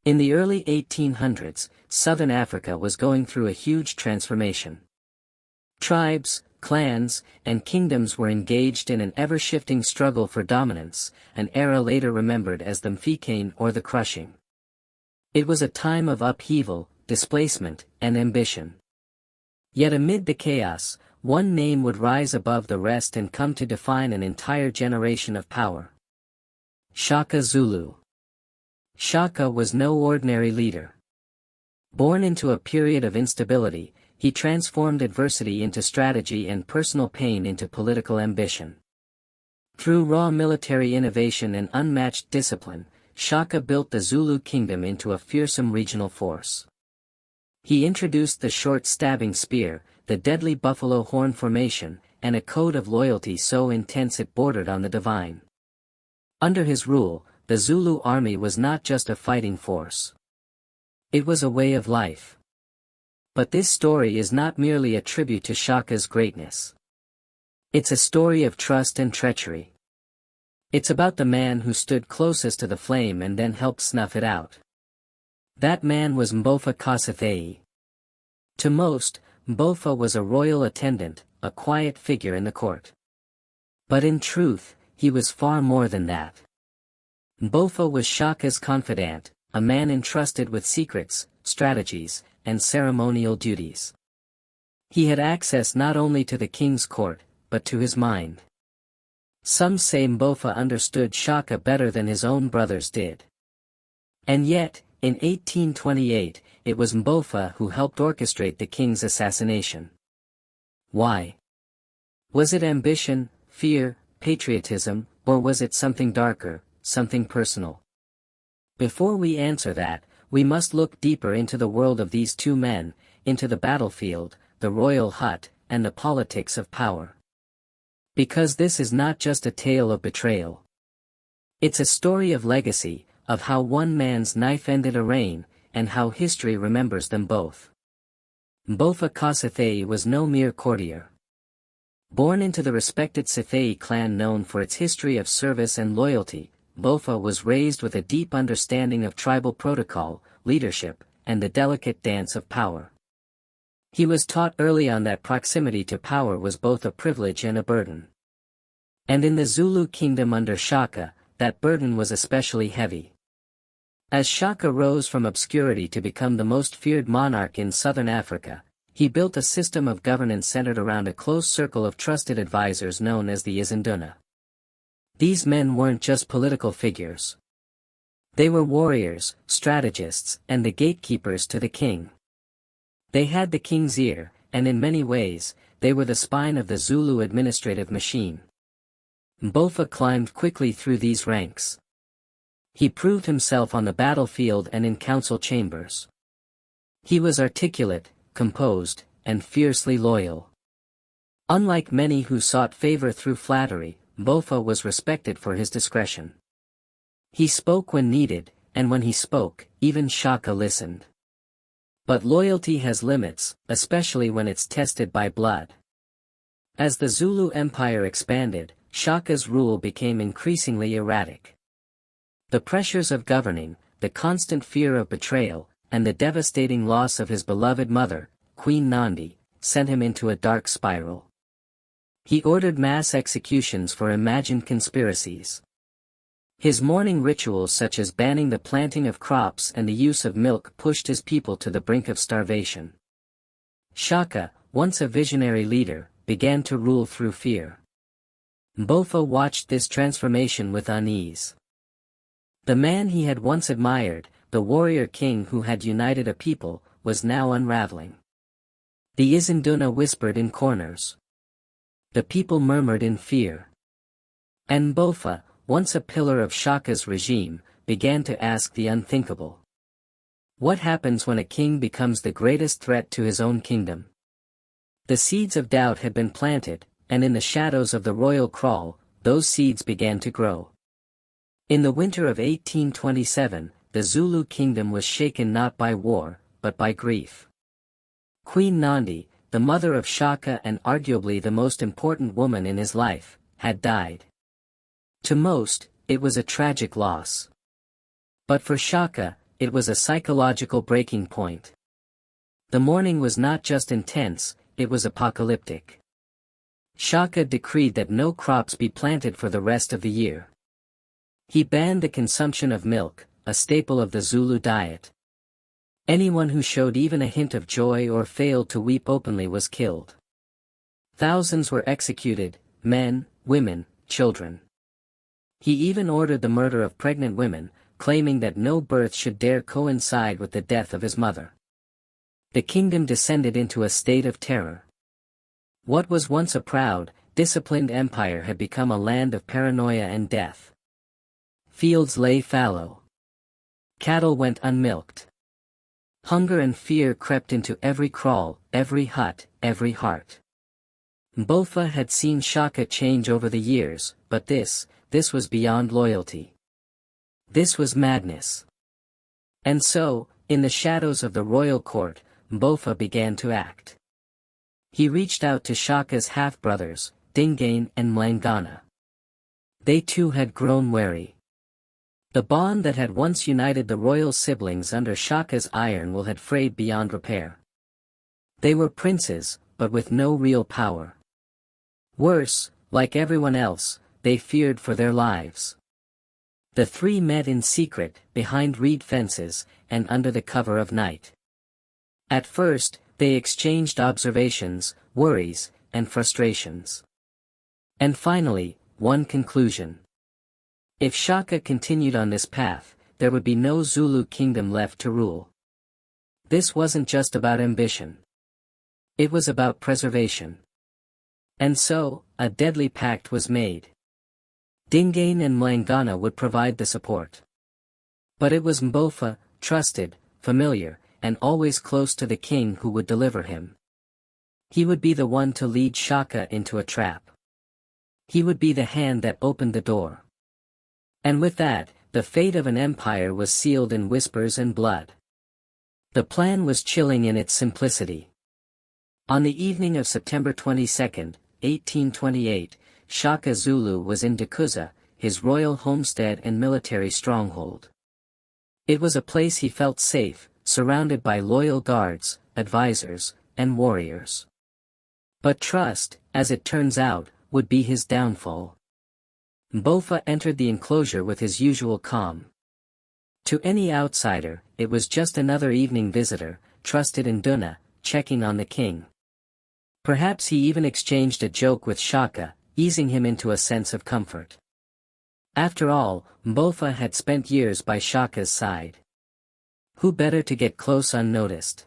In the early 1800s, Southern Africa was going through a huge transformation. Tribes, clans, and kingdoms were engaged in an ever-shifting struggle for dominance, an era later remembered as the Mbopha or the Crushing. It was a time of upheaval, displacement, and ambition. Yet amid the chaos, one name would rise above the rest and come to define an entire generation of power. Shaka Zulu. Shaka was no ordinary leader. Born into a period of instability, he transformed adversity into strategy and personal pain into political ambition. Through raw military innovation and unmatched discipline, Shaka built the Zulu Kingdom into a fearsome regional force. He introduced the short stabbing spear, the deadly buffalo horn formation, and a code of loyalty so intense it bordered on the divine. Under his rule, the Zulu army was not just a fighting force. It was a way of life. But this story is not merely a tribute to Shaka's greatness. It's a story of trust and treachery. It's about the man who stood closest to the flame and then helped snuff it out. That man was Mbopha KaSithayi. To most, Mbopha was a royal attendant, a quiet figure in the court. But in truth, he was far more than that. Mbopha was Shaka's confidant, a man entrusted with secrets, strategies, and ceremonial duties. He had access not only to the king's court, but to his mind. Some say Mbopha understood Shaka better than his own brothers did. And yet, in 1828, it was Mbopha who helped orchestrate the king's assassination. Why? Was it ambition, fear, patriotism, or was it something darker, something personal? Before we answer that, we must look deeper into the world of these two men, into the battlefield, the royal hut, and the politics of power. Because this is not just a tale of betrayal. It's a story of legacy, of how one man's knife ended a reign, and how history remembers them both. Mbopha KaSithayi was no mere courtier. Born into the respected Sithayi clan known for its history of service and loyalty, Mbopha was raised with a deep understanding of tribal protocol, leadership, and the delicate dance of power. He was taught early on that proximity to power was both a privilege and a burden. And in the Zulu Kingdom under Shaka, that burden was especially heavy. As Shaka rose from obscurity to become the most feared monarch in southern Africa, he built a system of governance centered around a close circle of trusted advisors known as the Izinduna. These men weren't just political figures. They were warriors, strategists, and the gatekeepers to the king. They had the king's ear, and in many ways, they were the spine of the Zulu administrative machine. Mbopha climbed quickly through these ranks. He proved himself on the battlefield and in council chambers. He was articulate, composed, and fiercely loyal. Unlike many who sought favor through flattery, Mbopha was respected for his discretion. He spoke when needed, and when he spoke, even Shaka listened. But loyalty has limits, especially when it's tested by blood. As the Zulu Empire expanded, Shaka's rule became increasingly erratic. The pressures of governing, the constant fear of betrayal, and the devastating loss of his beloved mother, Queen Nandi, sent him into a dark spiral. He ordered mass executions for imagined conspiracies. His mourning rituals such as banning the planting of crops and the use of milk pushed his people to the brink of starvation. Shaka, once a visionary leader, began to rule through fear. Mbopha watched this transformation with unease. The man he had once admired, the warrior king who had united a people, was now unraveling. The Izinduna whispered in corners. The people murmured in fear. And Mbopha, once a pillar of Shaka's regime, began to ask the unthinkable. What happens when a king becomes the greatest threat to his own kingdom? The seeds of doubt had been planted, and in the shadows of the royal kraal, those seeds began to grow. In the winter of 1827, the Zulu Kingdom was shaken not by war, but by grief. Queen Nandi, the mother of Shaka and arguably the most important woman in his life, had died. To most, it was a tragic loss. But for Shaka, it was a psychological breaking point. The morning was not just intense, it was apocalyptic. Shaka decreed that no crops be planted for the rest of the year. He banned the consumption of milk, a staple of the Zulu diet. Anyone who showed even a hint of joy or failed to weep openly was killed. Thousands were executed, men, women, children. He even ordered the murder of pregnant women, claiming that no birth should dare coincide with the death of his mother. The kingdom descended into a state of terror. What was once a proud, disciplined empire had become a land of paranoia and death. Fields lay fallow. Cattle went unmilked. Hunger and fear crept into every kraal, every hut, every heart. Mbopha had seen Shaka change over the years, but this was beyond loyalty. This was madness. And so, in the shadows of the royal court, Mbopha began to act. He reached out to Shaka's half-brothers, Dingane and Mlangana. They too had grown wary. The bond that had once united the royal siblings under Shaka's iron will had frayed beyond repair. They were princes, but with no real power. Worse, like everyone else, they feared for their lives. The three met in secret, behind reed fences, and under the cover of night. At first, they exchanged observations, worries, and frustrations. And finally, one conclusion. If Shaka continued on this path, there would be no Zulu kingdom left to rule. This wasn't just about ambition. It was about preservation. And so, a deadly pact was made. Dingane and Mlangana would provide the support. But it was Mbopha, trusted, familiar, and always close to the king who would deliver him. He would be the one to lead Shaka into a trap. He would be the hand that opened the door. And with that, the fate of an empire was sealed in whispers and blood. The plan was chilling in its simplicity. On the evening of September 22, 1828, Shaka Zulu was in Dikuza, his royal homestead and military stronghold. It was a place he felt safe, surrounded by loyal guards, advisors, and warriors. But trust, as it turns out, would be his downfall. Mbopha entered the enclosure with his usual calm. To any outsider, it was just another evening visitor, trusted in Duna, checking on the king. Perhaps he even exchanged a joke with Shaka, easing him into a sense of comfort. After all, Mbopha had spent years by Shaka's side. Who better to get close unnoticed?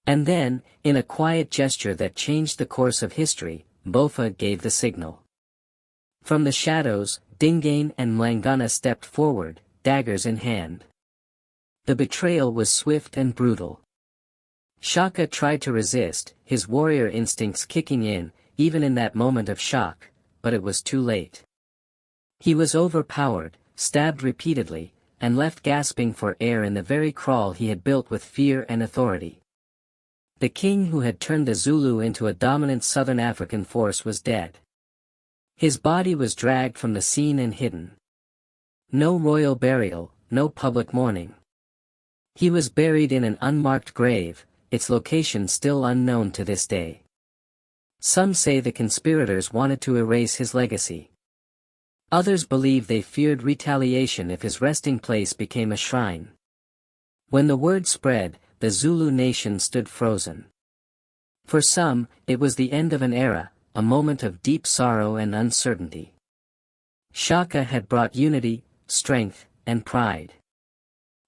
And then, in a quiet gesture that changed the course of history, Mbopha gave the signal. From the shadows, Dingane and Mlangana stepped forward, daggers in hand. The betrayal was swift and brutal. Shaka tried to resist, his warrior instincts kicking in, even in that moment of shock, but it was too late. He was overpowered, stabbed repeatedly, and left gasping for air in the very kraal he had built with fear and authority. The king who had turned the Zulu into a dominant Southern African force was dead. His body was dragged from the scene and hidden. No royal burial, no public mourning. He was buried in an unmarked grave, its location still unknown to this day. Some say the conspirators wanted to erase his legacy. Others believe they feared retaliation if his resting place became a shrine. When the word spread, the Zulu nation stood frozen. For some, it was the end of an era, a moment of deep sorrow and uncertainty. Shaka had brought unity, strength, and pride.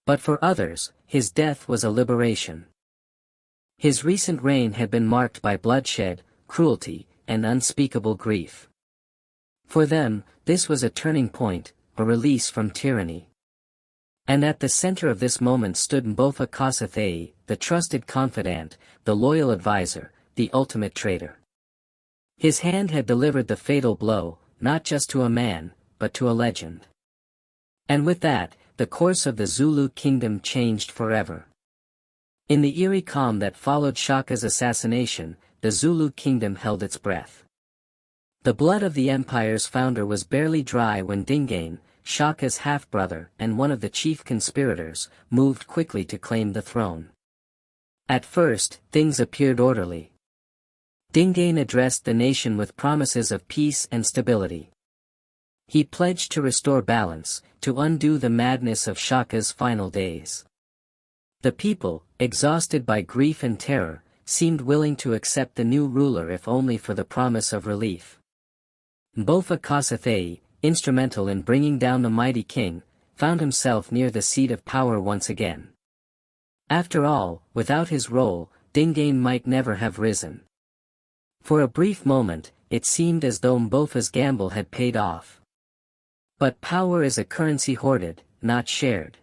But for others, his death was a liberation. His recent reign had been marked by bloodshed, cruelty, and unspeakable grief. For them, this was a turning point, a release from tyranny. And at the center of this moment stood Mbopha KaSithayi, the trusted confidant, the loyal advisor, the ultimate traitor. His hand had delivered the fatal blow, not just to a man, but to a legend. And with that, the course of the Zulu Kingdom changed forever. In the eerie calm that followed Shaka's assassination, the Zulu Kingdom held its breath. The blood of the empire's founder was barely dry when Dingane, Shaka's half-brother and one of the chief conspirators, moved quickly to claim the throne. At first, things appeared orderly. Dingane addressed the nation with promises of peace and stability. He pledged to restore balance, to undo the madness of Shaka's final days. The people, exhausted by grief and terror, seemed willing to accept the new ruler if only for the promise of relief. Mbopha KaSithayi, instrumental in bringing down the mighty king, found himself near the seat of power once again. After all, without his role, Dingane might never have risen. For a brief moment, it seemed as though Mbopha's gamble had paid off. But power is a currency hoarded, not shared.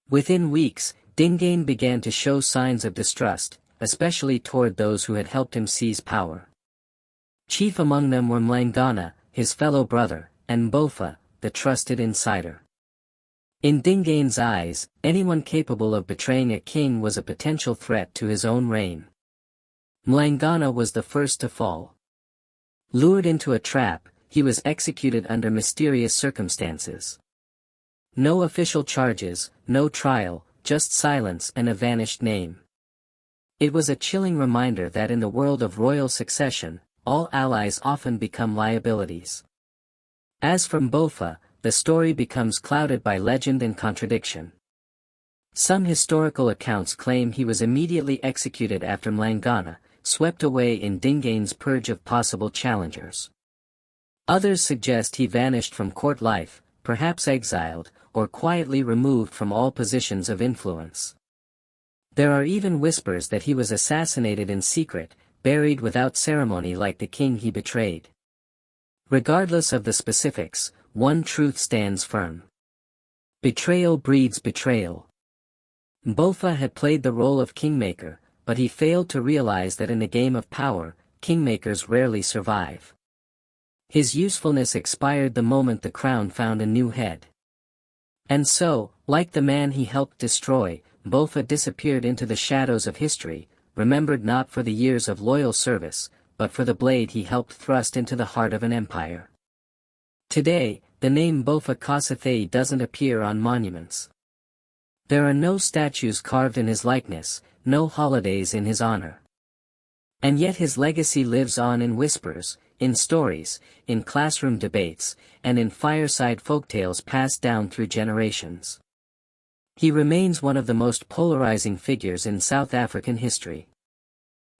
Within weeks, Dingane began to show signs of distrust, especially toward those who had helped him seize power. Chief among them were Mlangana, his fellow brother, and Mbopha, the trusted insider. In Dingane's eyes, anyone capable of betraying a king was a potential threat to his own reign. Mlangana was the first to fall. Lured into a trap, he was executed under mysterious circumstances. No official charges, no trial, just silence and a vanished name. It was a chilling reminder that in the world of royal succession, all allies often become liabilities. As for Mbopha, the story becomes clouded by legend and contradiction. Some historical accounts claim he was immediately executed after Mlangana, swept away in Dingane's purge of possible challengers. Others suggest he vanished from court life, perhaps exiled, or quietly removed from all positions of influence. There are even whispers that he was assassinated in secret, buried without ceremony like the king he betrayed. Regardless of the specifics, one truth stands firm. Betrayal breeds betrayal. Mbopha had played the role of kingmaker, but he failed to realize that in a game of power, kingmakers rarely survive. His usefulness expired the moment the crown found a new head. And so, like the man he helped destroy, Mbopha disappeared into the shadows of history, remembered not for the years of loyal service, but for the blade he helped thrust into the heart of an empire. Today, the name Mbopha KaSithayi doesn't appear on monuments. There are no statues carved in his likeness, no holidays in his honor. And yet his legacy lives on in whispers, in stories, in classroom debates, and in fireside folktales passed down through generations. He remains one of the most polarizing figures in South African history.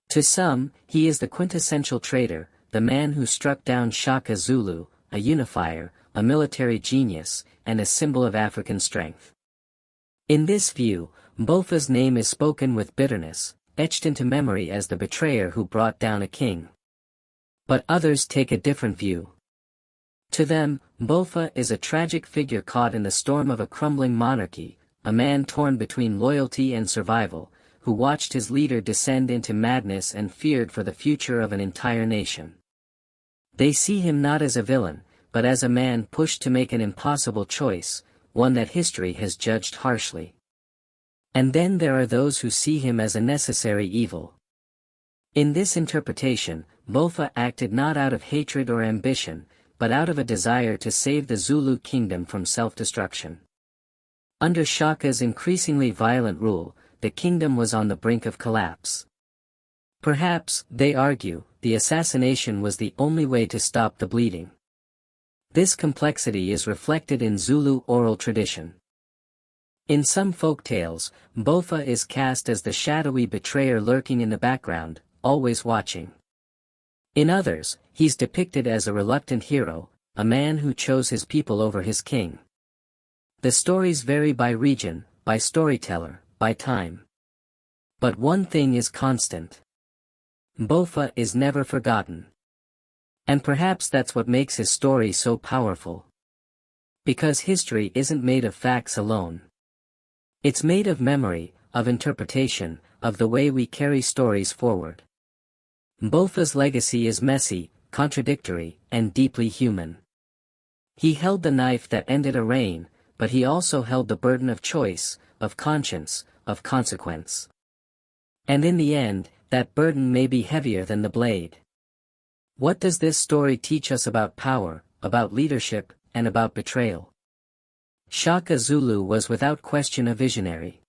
To some, he is the quintessential traitor, the man who struck down Shaka Zulu, a unifier, a military genius, and a symbol of African strength. In this view, Mbopha's name is spoken with bitterness, etched into memory as the betrayer who brought down a king. But others take a different view. To them, Mbopha is a tragic figure caught in the storm of a crumbling monarchy, a man torn between loyalty and survival, who watched his leader descend into madness and feared for the future of an entire nation. They see him not as a villain, but as a man pushed to make an impossible choice, one that history has judged harshly. And then there are those who see him as a necessary evil. In this interpretation, Mbopha acted not out of hatred or ambition, but out of a desire to save the Zulu Kingdom from self-destruction. Under Shaka's increasingly violent rule, the kingdom was on the brink of collapse. Perhaps, they argue, the assassination was the only way to stop the bleeding. This complexity is reflected in Zulu oral tradition. In some folktales, Mbopha is cast as the shadowy betrayer lurking in the background, always watching. In others, he's depicted as a reluctant hero, a man who chose his people over his king. The stories vary by region, by storyteller, by time. But one thing is constant. Mbopha is never forgotten. And perhaps that's what makes his story so powerful. Because history isn't made of facts alone. It's made of memory, of interpretation, of the way we carry stories forward. Mbopha's legacy is messy, contradictory, and deeply human. He held the knife that ended a reign, but he also held the burden of choice, of conscience, of consequence. And in the end, that burden may be heavier than the blade. What does this story teach us about power, about leadership, and about betrayal? Shaka Zulu was without question a visionary.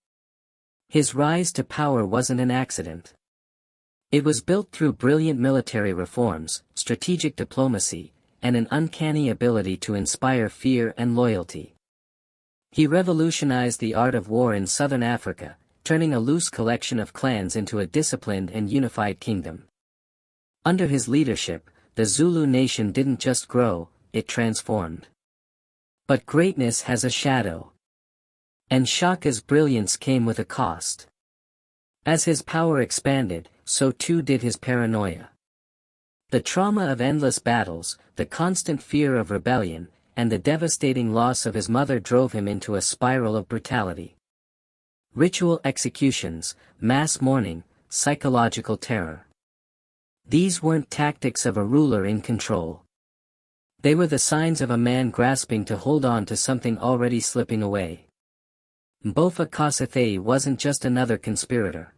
His rise to power wasn't an accident. It was built through brilliant military reforms, strategic diplomacy, and an uncanny ability to inspire fear and loyalty. He revolutionized the art of war in southern Africa, turning a loose collection of clans into a disciplined and unified kingdom. Under his leadership, the Zulu nation didn't just grow, it transformed. But greatness has a shadow. And Shaka's brilliance came with a cost. As his power expanded, so too did his paranoia. The trauma of endless battles, the constant fear of rebellion, and the devastating loss of his mother drove him into a spiral of brutality. Ritual executions, mass mourning, psychological terror. These weren't tactics of a ruler in control. They were the signs of a man grasping to hold on to something already slipping away. Mbopha KaSithayi wasn't just another conspirator.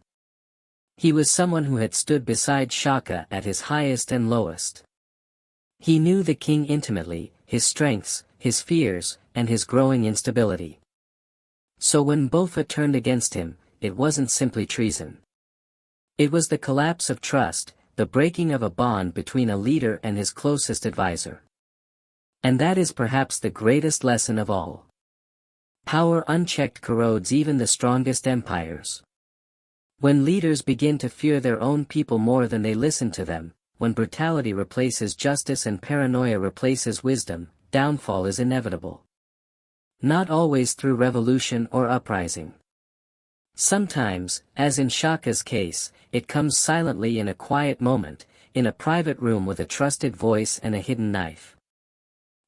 He was someone who had stood beside Shaka at his highest and lowest. He knew the king intimately, his strengths, his fears, and his growing instability. So when Mbopha turned against him, it wasn't simply treason. It was the collapse of trust, the breaking of a bond between a leader and his closest advisor. And that is perhaps the greatest lesson of all. Power unchecked corrodes even the strongest empires. When leaders begin to fear their own people more than they listen to them, when brutality replaces justice and paranoia replaces wisdom, downfall is inevitable. Not always through revolution or uprising. Sometimes, as in Shaka's case, it comes silently in a quiet moment, in a private room with a trusted voice and a hidden knife.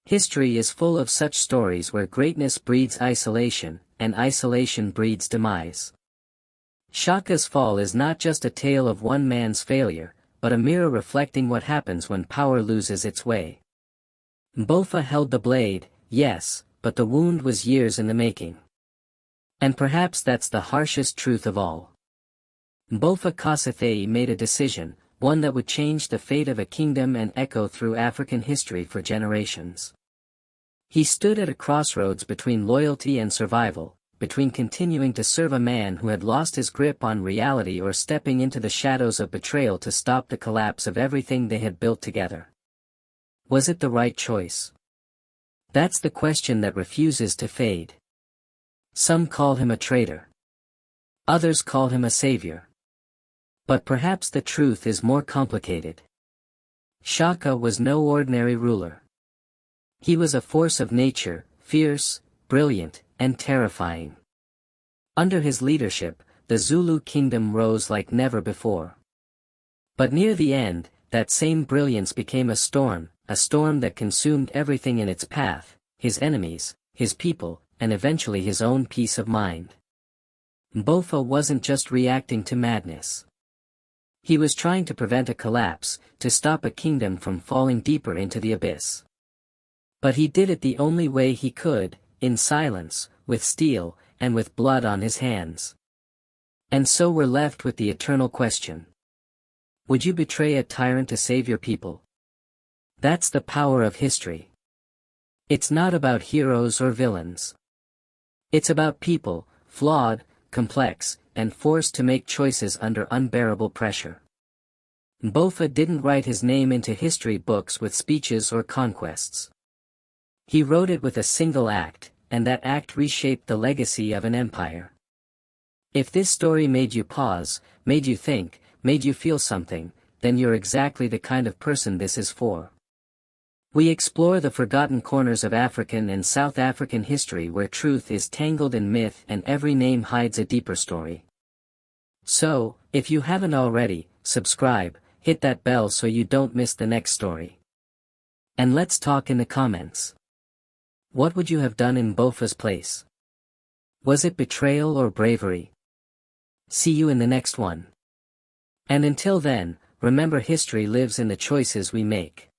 History is full of such stories where greatness breeds isolation, and isolation breeds demise. Shaka's fall is not just a tale of one man's failure, but a mirror reflecting what happens when power loses its way. Mbopha held the blade, yes, but the wound was years in the making. And perhaps that's the harshest truth of all. Mbopha KaSithayi made a decision, one that would change the fate of a kingdom and echo through African history for generations. He stood at a crossroads between loyalty and survival, between continuing to serve a man who had lost his grip on reality or stepping into the shadows of betrayal to stop the collapse of everything they had built together. Was it the right choice? That's the question that refuses to fade. Some call him a traitor. Others call him a savior. But perhaps the truth is more complicated. Shaka was no ordinary ruler. He was a force of nature, fierce, brilliant, and terrifying. Under his leadership, the Zulu Kingdom rose like never before. But near the end, that same brilliance became a storm that consumed everything in its path, his enemies, his people, and eventually his own peace of mind. Mbopha wasn't just reacting to madness. He was trying to prevent a collapse, to stop a kingdom from falling deeper into the abyss. But he did it the only way he could, in silence, with steel, and with blood on his hands. And so we're left with the eternal question. Would you betray a tyrant to save your people? That's the power of history. It's not about heroes or villains. It's about people, flawed, complex, and forced to make choices under unbearable pressure. Mbopha didn't write his name into history books with speeches or conquests. He wrote it with a single act, and that act reshaped the legacy of an empire. If this story made you pause, made you think, made you feel something, then you're exactly the kind of person this is for. We explore the forgotten corners of African and South African history where truth is tangled in myth and every name hides a deeper story. So, if you haven't already, subscribe, hit that bell so you don't miss the next story. And let's talk in the comments. What would you have done in Mbopha's place? Was it betrayal or bravery? See you in the next one. And until then, remember history lives in the choices we make.